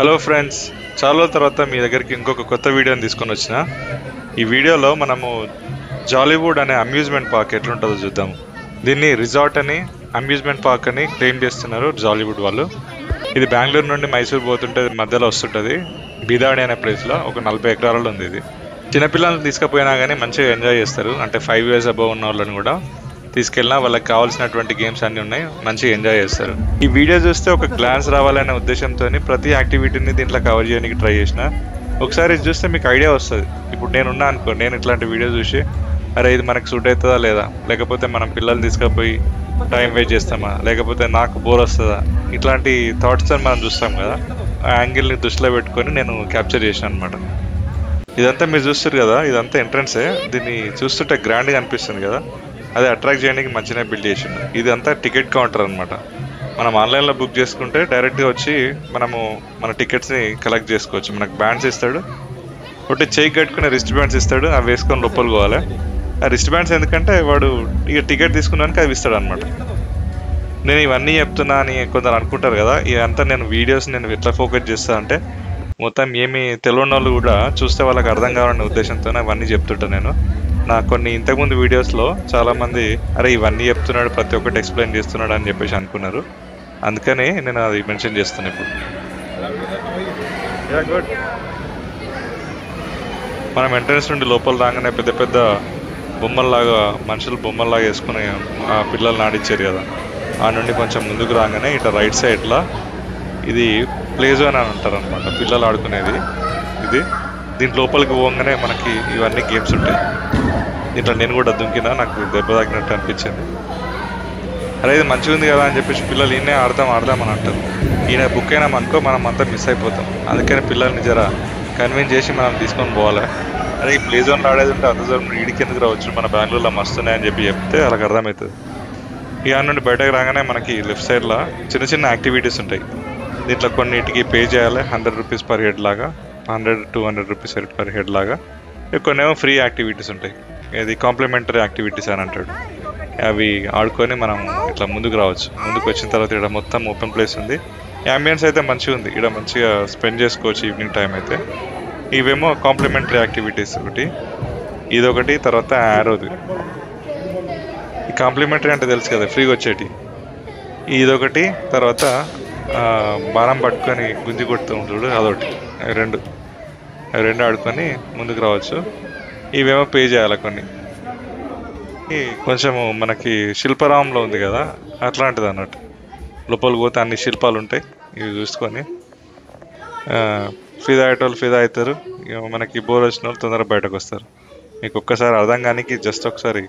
Hello friends, చాలా రోజుల తర్వాత మీ దగ్గరికి ఇంకొక కొత్త వీడియోని తీసుకొని వచ్చిన. ఈ వీడియోలో మనము జాలీవుడ్ అనే అమ్యూజ్మెంట్ పార్క్ ఎట్లుంటుందో చూద్దాము. దీన్ని రిసార్ట్ అని, అమ్యూజ్మెంట్ పార్క్ అని క్లెయిమ్ చేస్తున్నారు జాలీవుడ్ వాళ్ళు. ఇది బెంగళూరు నుండి మైసూర్ పోతుంటే మధ్యలో వస్తుంటుంది. బీదాడి అనే ప్లేస్లో ఒక 40 ఎకరాలలో ఉంది ఇది. చిన్నపిల్లల్ని తీసుకుపోయినా కానీ మంచిగా ఎంజాయ్ చేస్తారు. అంటే 5 years అబవ్ ఉన్న వాళ్ళని కూడా తీసుకెళ్ళినా వాళ్ళకి కావాల్సినటువంటి గేమ్స్ అన్నీ ఉన్నాయి, మంచిగా ఎంజాయ్ చేస్తారు. ఈ వీడియో చూస్తే ఒక గ్లాన్స్ రావాలనే ఉద్దేశంతో ప్రతి యాక్టివిటీని దీంట్లో కవర్ చేయడానికి ట్రై చేసిన. ఒకసారి చూస్తే మీకు ఐడియా వస్తుంది. ఇప్పుడు నేనున్నా అనుకో, నేను ఇట్లాంటి వీడియో చూసి అరే ఇది మనకు సూట్ అవుతుందా లేదా, లేకపోతే మనం పిల్లల్ని తీసుకుపోయి టైం వేస్ట్ చేస్తామా, లేకపోతే నాకు బోర్ వస్తుందా, ఇట్లాంటి థాట్స్తో మనం చూస్తాం కదా. ఆ యాంగిల్ని దృష్టిలో పెట్టుకొని నేను క్యాప్చర్ చేశాను అనమాట. ఇదంతా మీరు చూస్తారు కదా, ఇదంతా ఎంట్రన్సే. దీన్ని చూస్తుంటే గ్రాండ్గా అనిపిస్తుంది కదా, అదే అట్రాక్ట్ చేయడానికి మంచిగా బిల్డ్ చేసిండు. ఇదంతా టికెట్ కౌంటర్ అనమాట. మనం ఆన్లైన్లో బుక్ చేసుకుంటే డైరెక్ట్గా వచ్చి మనము మన టికెట్స్ని కలెక్ట్ చేసుకోవచ్చు. మనకు బ్యాండ్స్ ఇస్తాడు, ఒకటి చేయి కట్టుకునే రిస్ట్ బ్యాండ్స్ ఇస్తాడు, అవి వేసుకొని లోపల పోవాలి. ఆ రిస్ట్ బ్యాండ్స్ ఎందుకంటే వాడు ఇక టికెట్ తీసుకున్నానికి అవి ఇస్తాడు అనమాట. నేను ఇవన్నీ చెప్తున్నా అని కొందరు అనుకుంటారు కదా, ఇదంతా నేను వీడియోస్ నేను ఎట్లా ఫోకస్ చేస్తా అంటే మొత్తం ఏమి తెలియని వాళ్ళు కూడా చూస్తే వాళ్ళకి అర్థం కావాలనే ఉద్దేశంతో అవన్నీ చెప్తుంటాను నేను. నా కొన్ని ఇంతకుముందు వీడియోస్లో చాలామంది అరే ఇవన్నీ చెప్తున్నాడు, ప్రతి ఒక్కటి ఎక్స్ప్లెయిన్ చేస్తున్నాడు అని చెప్పేసి అనుకున్నారు. అందుకని నేను అది మెన్షన్ చేస్తాను ఇప్పుడు. మనం ఎంట్రన్స్ నుండి లోపల రాగానే పెద్ద పెద్ద బొమ్మల్లాగా, మనుషులు బొమ్మల్లాగా వేసుకుని ఆ పిల్లల్ని ఆడిచ్చారు కదా, ఆ నుండి కొంచెం ముందుకు రాగానే ఇట్లా రైట్ సైడ్లో ఇది ప్లే జోన్ అని అంటారు అనమాట, పిల్లలు ఆడుకునేది ఇది. దీంట్ లోపలికి పోగానే మనకి ఇవన్నీ గేమ్స్ ఉంటాయి. దీంట్లో నేను కూడా దుంకినా, నాకు దెబ్బ తాకినట్టు అనిపించింది. అరే ఇది మంచిగా ఉంది కదా అని చెప్పేసి పిల్లలు ఈయనే ఆడదాం అని అంటారు. ఈయన బుక్ అయినాం అనుకో మనం అంతా మిస్ అయిపోతాం. అందుకని పిల్లల్ని జర కన్విన్స్ చేసి మనం తీసుకొని పోవాలి. అరే ఈ ప్లే జోన్లో ఆడేది ఉంటే అంత దూరం ఈడికి ఎందుకు రావచ్చు, మన బెంగళూరులో మస్తున్నాయని చెప్పి చెప్తే వాళ్ళకి అర్థమవుతుంది. ఇక నుండి బయటకు రాగానే మనకి లెఫ్ట్ సైడ్లో చిన్న చిన్న యాక్టివిటీస్ ఉంటాయి. దీంట్లో కొన్నిటికి పే చేయాలి, 100 rupees per head లాగా, 100-200 rupees per head లాగా. కొన్నేమో ఫ్రీ యాక్టివిటీస్ ఉంటాయి, ఇది కాంప్లిమెంటరీ యాక్టివిటీస్ అని అంటాడు. అవి ఆడుకొని మనం ఇట్లా ముందుకు రావచ్చు. ముందుకు వచ్చిన తర్వాత ఇక్కడ మొత్తం ఓపెన్ ప్లేస్ ఉంది. యాంబియన్స్ అయితే మంచిగా ఉంది, ఇక్కడ మంచిగా స్పెండ్ చేసుకోవచ్చు ఈవినింగ్ టైం అయితే. ఇవేమో కాంప్లిమెంటరీ యాక్టివిటీస్, ఒకటి ఇదొకటి, తర్వాత యారోది. ఈ కాంప్లిమెంటరీ అంటే తెలుసు కదా, ఫ్రీగా వచ్చేటి. ఇదొకటి, తర్వాత బాణం పట్టుకొని గుంజి కొడుతూ ఉంటాడు అదొకటి. రెండు ఆడుకొని ముందుకు రావచ్చు. ఇవేమో పే చేయాలి కొన్ని. కొంచెము మనకి శిల్పరామంలో ఉంది కదా అట్లాంటిది అన్నట్టు. లోపలికి పోతే అన్ని శిల్పాలు ఉంటాయి, ఇవి చూసుకొని ఫిదా అయ్యేటోళ్ళు ఫిదా అవుతారు. మనకి బోర్ వచ్చిన వాళ్ళు తొందరగా బయటకు వస్తారు. మీకు ఒక్కసారి అర్థం కానీ జస్ట్ ఒకసారి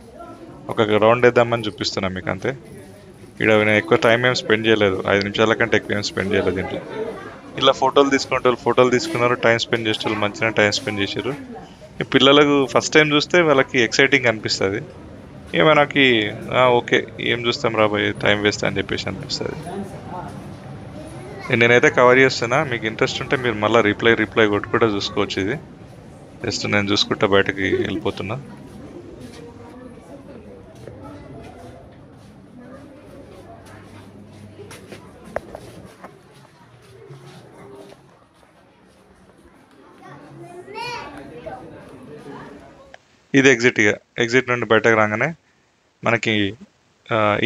ఒక రౌండ్ వేద్దామని చూపిస్తున్నాను మీకు, అంతే. ఇక్కడ నేను ఎక్కువ టైం ఏం స్పెండ్ చేయలేదు, 5 నిమిషాల కంటే ఎక్కువ ఏం స్పెండ్ చేయలేదు దీంట్లో. ఇలా ఫోటోలు తీసుకున్నారు, టైం స్పెండ్ చేసేవాళ్ళు మంచిగా టైం స్పెండ్ చేశారు. ఈ పిల్లలకు ఫస్ట్ టైం చూస్తే వాళ్ళకి ఎక్సైటింగ్ అనిపిస్తుంది. మనకి ఓకే ఏం చూస్తాం రాబోయే, టైం వేస్ట్ అని చెప్పేసి అనిపిస్తుంది. నేనైతే కవర్ చేస్తున్నా, మీకు ఇంట్రెస్ట్ ఉంటే మీరు మళ్ళీ రిప్లై కొట్టుకుంటూ చూసుకోవచ్చు. ఇది జస్ట్ నేను చూసుకుంటా బయటకి వెళ్ళిపోతున్నా. ఇది ఎగ్జిట్ నుండి బయటకు రాగానే మనకి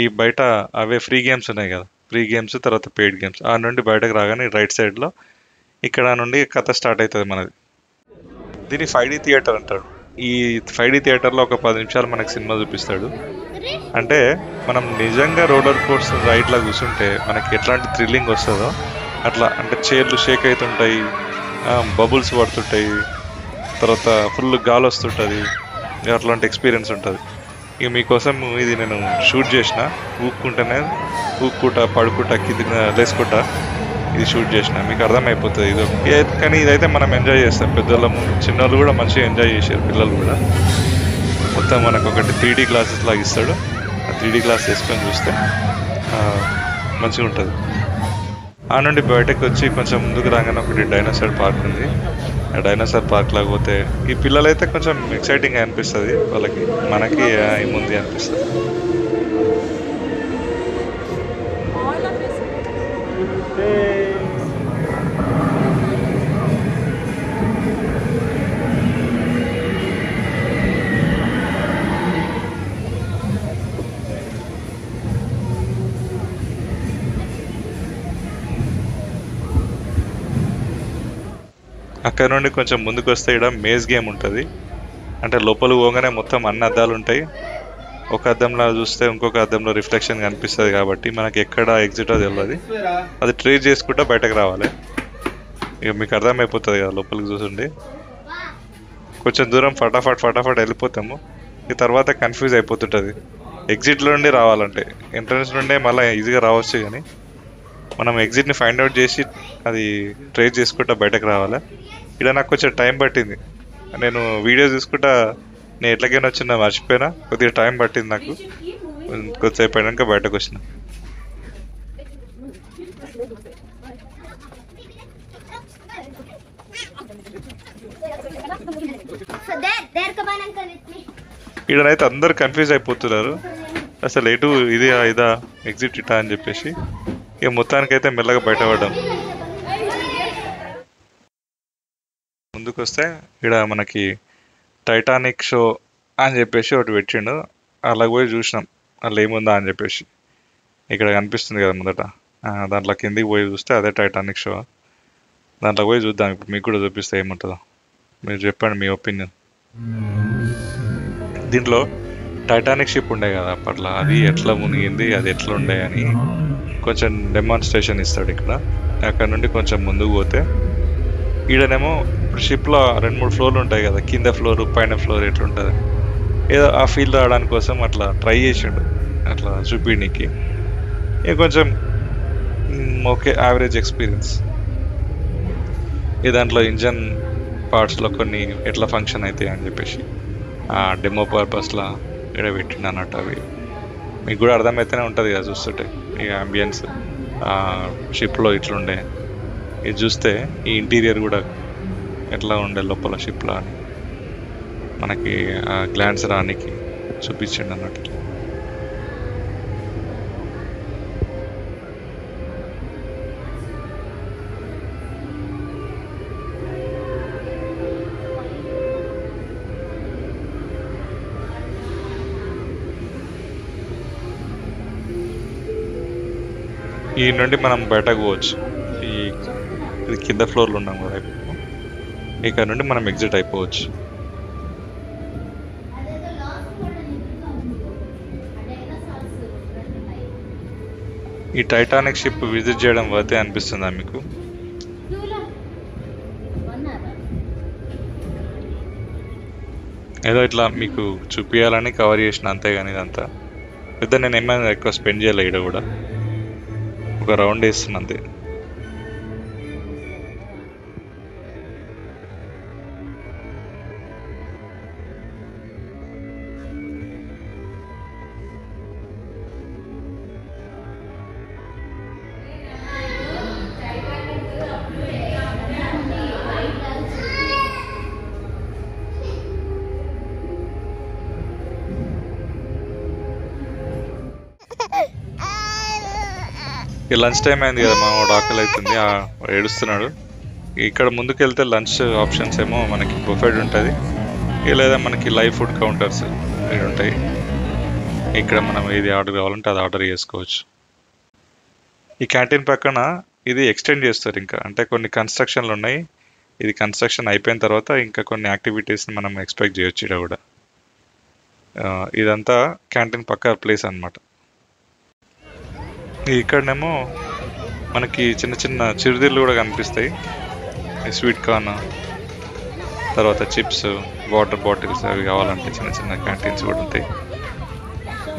ఈ బయట అవే ఫ్రీ గేమ్స్ ఉన్నాయి కదా, ఫ్రీ గేమ్స్ తర్వాత పెయిడ్ గేమ్స్. ఆ నుండి బయటకు రాగానే రైట్ సైడ్లో ఇక్కడ నుండి కథ స్టార్ట్ అవుతుంది మనది. దీన్ని 5D థియేటర్ అంటాడు. ఈ 5D థియేటర్లో ఒక 10 నిమిషాలు మనకి సినిమా చూపిస్తాడు. అంటే మనం నిజంగా రోలర్ కోస్టర్ రైడ్లా కూర్చుంటే మనకి ఎట్లాంటి థ్రిల్లింగ్ వస్తుందో అట్లా. అంటే చైర్లు షేక్ అవుతుంటాయి, బబుల్స్ పడుతుంటాయి, తర్వాత ఫుల్ గాలి వస్తుంటుంది, అట్లాంటి ఎక్స్పీరియన్స్ ఉంటుంది. ఇక మీకోసం ఇది నేను షూట్ చేసిన, ఊక్కుంటా పడుకుంటా కింద లేసుకుంటా ఇది షూట్ చేసిన. మీకు అర్థమైపోతుంది ఇది. కానీ ఇదైతే మనం ఎంజాయ్ చేస్తాం, పెద్దోళ్ళము చిన్నోళ్ళు కూడా మంచిగా ఎంజాయ్ చేశారు, పిల్లలు కూడా. మొత్తం మనకు ఒకటి 3D గ్లాసెస్ లాగా ఇస్తాడు, ఆ 3D గ్లాస్ వేసుకొని చూస్తే మంచిగా ఉంటుంది. ఆ నుండి బయటకు వచ్చి కొంచెం ముందుకు రాగానే ఒకటి డైనోసార్ పార్క్ ఉంది. ఆ డైనోసార్ పార్క్ లాగా పోతే ఈ పిల్లలైతే కొంచెం ఎక్సైటింగ్గా అనిపిస్తుంది వాళ్ళకి, మనకి ఏముంది అనిపిస్తుంది. అక్కడ నుండి కొంచెం ముందుకు వస్తే ఇక్కడ మేజ్ గేమ్ ఉంటుంది. అంటే లోపలికి పోగానే మొత్తం అన్ని అద్దాలు ఉంటాయి. ఒక అద్దంలో చూస్తే ఇంకొక అద్దంలో రిఫ్లెక్షన్ కనిపిస్తుంది కాబట్టి మనకి ఎక్కడ ఎగ్జిట్ తెలియదు. అది ట్రేస్ చేసుకుంటా బయటకు రావాలి. ఇక మీకు అర్థమైపోతుంది కదా లోపలికి చూస్తుండే. కొంచెం దూరం ఫటాఫట్ వెళ్ళిపోతాము. ఈ తర్వాత కన్ఫ్యూజ్ అయిపోతుంటుంది ఎగ్జిట్లో నుండి రావాలంటే. ఎంట్రన్స్ నుండే మళ్ళీ ఈజీగా రావచ్చు, కానీ మనం ఎగ్జిట్ని ఫైండ్ అవుట్ చేసి అది ట్రేస్ చేసుకుంటా బయటకు రావాలి. ఇక్కడ నాకు కొంచెం టైం పట్టింది. నేను వీడియో చూసుకుంటా నేను ఎట్లకైనా వచ్చినా మర్చిపోయినా, కొద్దిగా టైం పట్టింది నాకు. కొద్దిసేపు అయినాక బయటకు వచ్చిన. ఈడనైతే అందరు కన్ఫ్యూజ్ అయిపోతున్నారు, అసలు ఎటు ఇదా ఎగ్జిట్ ఇటా అని చెప్పేసి. ఇక మొత్తానికైతే మెల్లగా బయటపడ్డాం. ముందుకు వస్తే ఇక్కడ మనకి టైటానిక్ షో అని చెప్పేసి ఒకటి పెట్టిండు. అలా పోయి చూసినాం అలా ఏముందా అని చెప్పేసి. ఇక్కడ కనిపిస్తుంది కదా ముందట, దాంట్లో కిందికి పోయి చూస్తే అదే టైటానిక్ షో. దాంట్లో పోయి చూద్దాం. ఇప్పుడు మీకు కూడా చూపిస్తే ఏముంటుందో మీరు చెప్పండి మీ ఒపీనియన్. దీంట్లో టైటానిక్ షిప్ ఉండే కదా అప్పట్లో, అది ఎట్లా మునిగింది, అది ఎట్లా ఉండే అని కొంచెం డెమాన్స్ట్రేషన్ ఇస్తాడు ఇక్కడ. అక్కడ నుండి కొంచెం ముందుకు పోతే ఈడనేమో ఇప్పుడు షిప్లో 2-3 ఫ్లోర్లు ఉంటాయి కదా, కింద ఫ్లోర్ పైన ఫ్లోర్ ఎట్లుంటుంది ఏదో ఆ ఫీల్ రావడానికి కోసం అట్లా ట్రై చేసిండు అట్లా చూపించడానికి. ఇక కొంచెం ఓకే యావరేజ్ ఎక్స్పీరియన్స్. ఈ దాంట్లో ఇంజన్ పార్ట్స్లో కొన్ని ఎట్లా ఫంక్షన్ అవుతాయి అని చెప్పేసి ఆ డెమో పర్పస్లా ఇక్కడ పెట్టిండు అన్నట్టు. అవి మీకు కూడా అర్థమైతేనే ఉంటుంది కదా చూస్తుంటే ఈ అంబియన్స్ షిప్లో ఇట్లుండే. ఇది చూస్తే ఈ ఇంటీరియర్ కూడా ఎట్లా ఉండే లోపల షిప్లో అని మనకి గ్లాన్స్ రానికి చూపించండి అన్నట్టు. ఈ నుండి మనం బయటకు పోవచ్చు. ఇది కింద ఫ్లోర్లో ఉన్నాం కదా, ఇక్కడ నుండి మనం ఎగ్జిట్ అయిపోవచ్చు. ఈ టైటానిక్ షిప్ విజిట్ చేయడం వర్తే అనిపిస్తుందా మీకు? ఏదో ఇట్లా మీకు చూపించాలని కవర్ చేసిన అంతే, కానీ ఇదంతా పెద్ద నేను ఏమైనా ఎక్కువ స్పెండ్ చేయాలి. ఇక్కడ కూడా ఒక రౌండ్ వేస్తున్నా అంతే. ఈ లంచ్ టైం అయింది కదా, మా వాడు ఆకలి అవుతుంది, ఏడుస్తున్నాడు. ఇక్కడ ముందుకు వెళ్తే లంచ్ ఆప్షన్స్ ఏమో మనకి బుఫెట్ ఉంటుంది, లేదా మనకి లైవ్ ఫుడ్ కౌంటర్స్ ఇక్కడ ఉంటాయి. ఇక్కడ మనం ఏది ఆర్డర్ కావాలంటే అది ఆర్డర్ చేసుకోవచ్చు. ఈ క్యాంటీన్ పక్కన ఇది ఎక్స్టెండ్ చేస్తారు ఇంకా, అంటే కొన్ని కన్స్ట్రక్షన్లు ఉన్నాయి. ఇది కన్స్ట్రక్షన్ అయిపోయిన తర్వాత ఇంకా కొన్ని యాక్టివిటీస్ని మనం ఎక్స్పెక్ట్ చేయొచ్చు ఇక్కడ కూడా. ఇదంతా క్యాంటీన్ పక్క ప్లేస్ అన్నమాట. ఇక్కడనేమో మనకి చిన్న చిన్న చిరుతిళ్ళు కూడా కనిపిస్తాయి. స్వీట్ కార్న్, తర్వాత చిప్స్, వాటర్ బాటిల్స్ అవి కావాలంటే చిన్న చిన్న క్యాంటీన్స్ కూడా ఉంటాయి,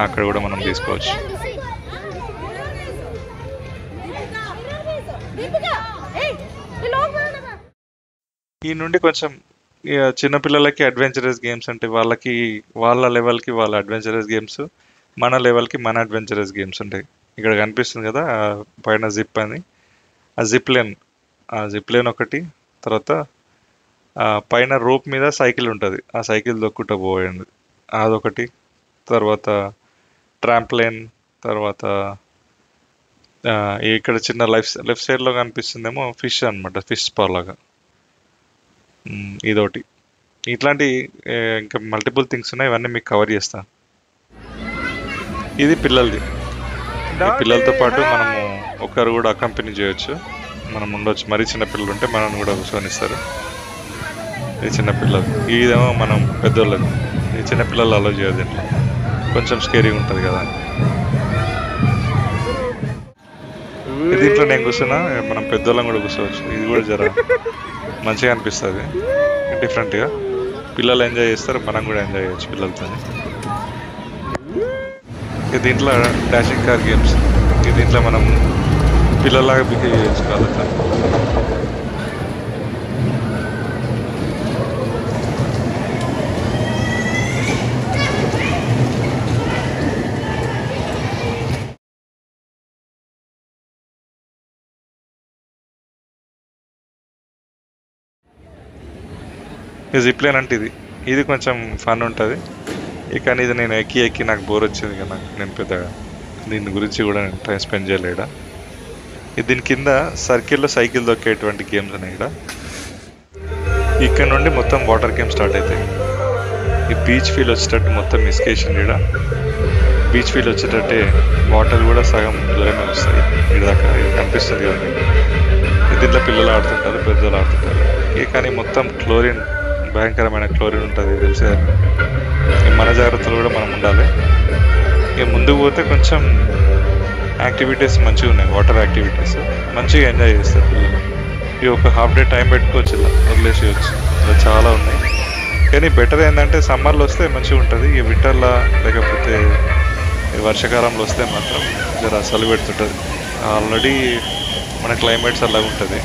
అక్కడ కూడా మనం తీసుకోవచ్చు. ఈ నుండి కొంచెం చిన్నపిల్లలకి అడ్వెంచరస్ గేమ్స్ అంటే వాళ్ళకి వాళ్ళ లెవెల్కి వాళ్ళ అడ్వెంచరస్ గేమ్స్, మన లెవెల్కి మన అడ్వెంచరస్ గేమ్స్ ఉంటాయి. ఇక్కడ కనిపిస్తుంది కదా పైన జిప్ అని, ఆ జిప్ లైన్ ఒకటి, తర్వాత పైన రోప్ మీద సైకిల్ ఉంటుంది, ఆ సైకిల్ దొక్కుంటూ పోయండి అదొకటి, తర్వాత ట్రాంప్లైన్, తర్వాత ఇక్కడ చిన్న లెఫ్ట్ సైడ్లో కనిపిస్తుందేమో ఫిష్ అనమాట, ఫిష్ స్పా లాగా ఇదొకటి. ఇట్లాంటి ఇంకా మల్టిపుల్ థింగ్స్ ఉన్నాయి, ఇవన్నీ మీకు కవర్ చేస్తాను. ఇది పిల్లలది. ఈ పిల్లలతో పాటు మనము ఒకరు కూడా అకంపెనీ చేయొచ్చు, మనం ఉండొచ్చు. మరీ చిన్న పిల్లలు ఉంటే మనల్ని కూడా కూర్చొనిస్తారు. ఇది చిన్నపిల్లలు, ఇదేమో మనం పెద్దోళ్ళకి. ఇది చిన్నపిల్లలు అలో చేయదు దీంట్లో, కొంచెం స్కేరీగా ఉంటుంది కదా. దీంట్లో నేను కూర్చున్నా, మనం పెద్దోళ్ళం కూడా కూర్చోవచ్చు. ఇది కూడా జర మంచిగా అనిపిస్తుంది, డిఫరెంట్గా. పిల్లలు ఎంజాయ్ చేస్తారు, మనం కూడా ఎంజాయ్ చేయొచ్చు పిల్లలతో. దీంట్లో డాషింగ్ కార్ గేమ్స్, దీంట్లో మనం పిల్లలాగా బిహేవ్ చేయొచ్చు వాళ్ళతో. జిప్లైన్ అంటే ఇది కొంచెం ఫన్ ఉంటుంది. కానీ ఇది నేను ఎక్కి నాకు బోర్ వచ్చింది కదా, నేను పెద్దగా దీని గురించి కూడా నేను టైం స్పెండ్ చేయలేడా. దీని కింద సర్కిల్లో సైకిల్ దొక్కేటువంటి గేమ్స్ ఉన్నాయి. ఇక్కడ నుండి మొత్తం వాటర్ గేమ్ స్టార్ట్ అవుతాయి. ఈ బీచ్ ఫీల్ వచ్చేటట్టు మొత్తం ఇస్కేషన్. ఇక్కడ బీచ్ ఫీల్ వచ్చేటట్టే వాటర్ కూడా సగం దూరమే వస్తాయి. ఇక్కడ దాకా ఇది కనిపిస్తుంది కదా మీకు. దీంట్లో పిల్లలు ఆడుతుంటారు, పెద్దలు ఆడుతుంటారు. కానీ మొత్తం క్లోరిన్, భయంకరమైన క్లోరిన్ ఉంటుంది తెలిసే. మన జాగ్రత్తలు కూడా మనం ఉండాలి. ఇక ముందుకు పోతే కొంచెం యాక్టివిటీస్ మంచిగా ఉన్నాయి, వాటర్ యాక్టివిటీస్ మంచిగా ఎంజాయ్ చేస్తారు పిల్లలు. ఇవి ఒక హాఫ్ డే టైం పెట్టుకోవచ్చు, ఇలా వదిలేసేయచ్చు. ఇలా చాలా ఉన్నాయి. కానీ బెటర్ ఏంటంటే సమ్మర్లో వస్తే మంచిగా ఉంటుంది. ఈ వింటర్లో లేకపోతే వర్షాకాలంలో వస్తే మాత్రం జర చలి పెడుతుంటుంది. ఆల్రెడీ మన క్లైమేట్స్ అలాగ ఉంటుంది.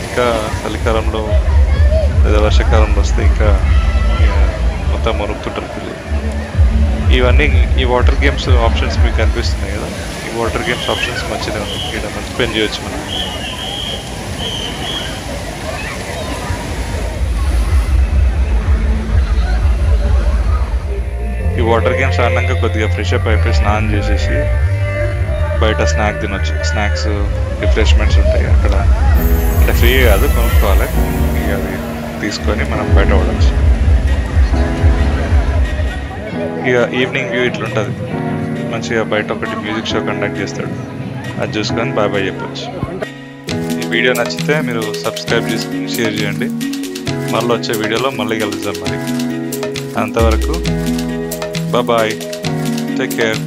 ఇంకా చలికాలంలో లేదా వర్షాకాలంలో వస్తే ఇంకా మొత్తం మునుగుతుంటారు పిల్లలు. ఇవన్నీ ఈ వాటర్ గేమ్స్ ఆప్షన్స్ మీకు కనిపిస్తున్నాయి కదా, ఈ వాటర్ గేమ్స్ ఆప్షన్స్ మంచిగా ఉంది. ఇక్కడ మంచి స్పెండ్ చేయొచ్చు మనం. ఈ వాటర్ గేమ్స్ ఆడినాక కొద్దిగా ఫ్రెష్ అప్ అయిపోయి స్నానం చేసేసి బయట స్నాక్ తినొచ్చు. స్నాక్స్, రిఫ్రెష్మెంట్స్ ఉంటాయి అక్కడ. అంటే ఫ్రీ కాదు, కొనుక్కోవాలి. ఇక అది తీసుకొని మనం బయట పడవచ్చు. ఇక ఈవినింగ్ వ్యూ ఇట్లుంటుంది మంచిగా. బయట ఒకటి మ్యూజిక్ షో కండక్ట్ చేస్తాడు, అది చూసుకొని బాయ్ బాయ్ చెప్పచ్చు. ఈ వీడియో నచ్చితే మీరు సబ్స్క్రైబ్ చేసుకుని షేర్ చేయండి. మళ్ళీ వచ్చే వీడియోలో మళ్ళీ కలుద్దాం మరి. అంతవరకు బాయ్, టేక్ కేర్.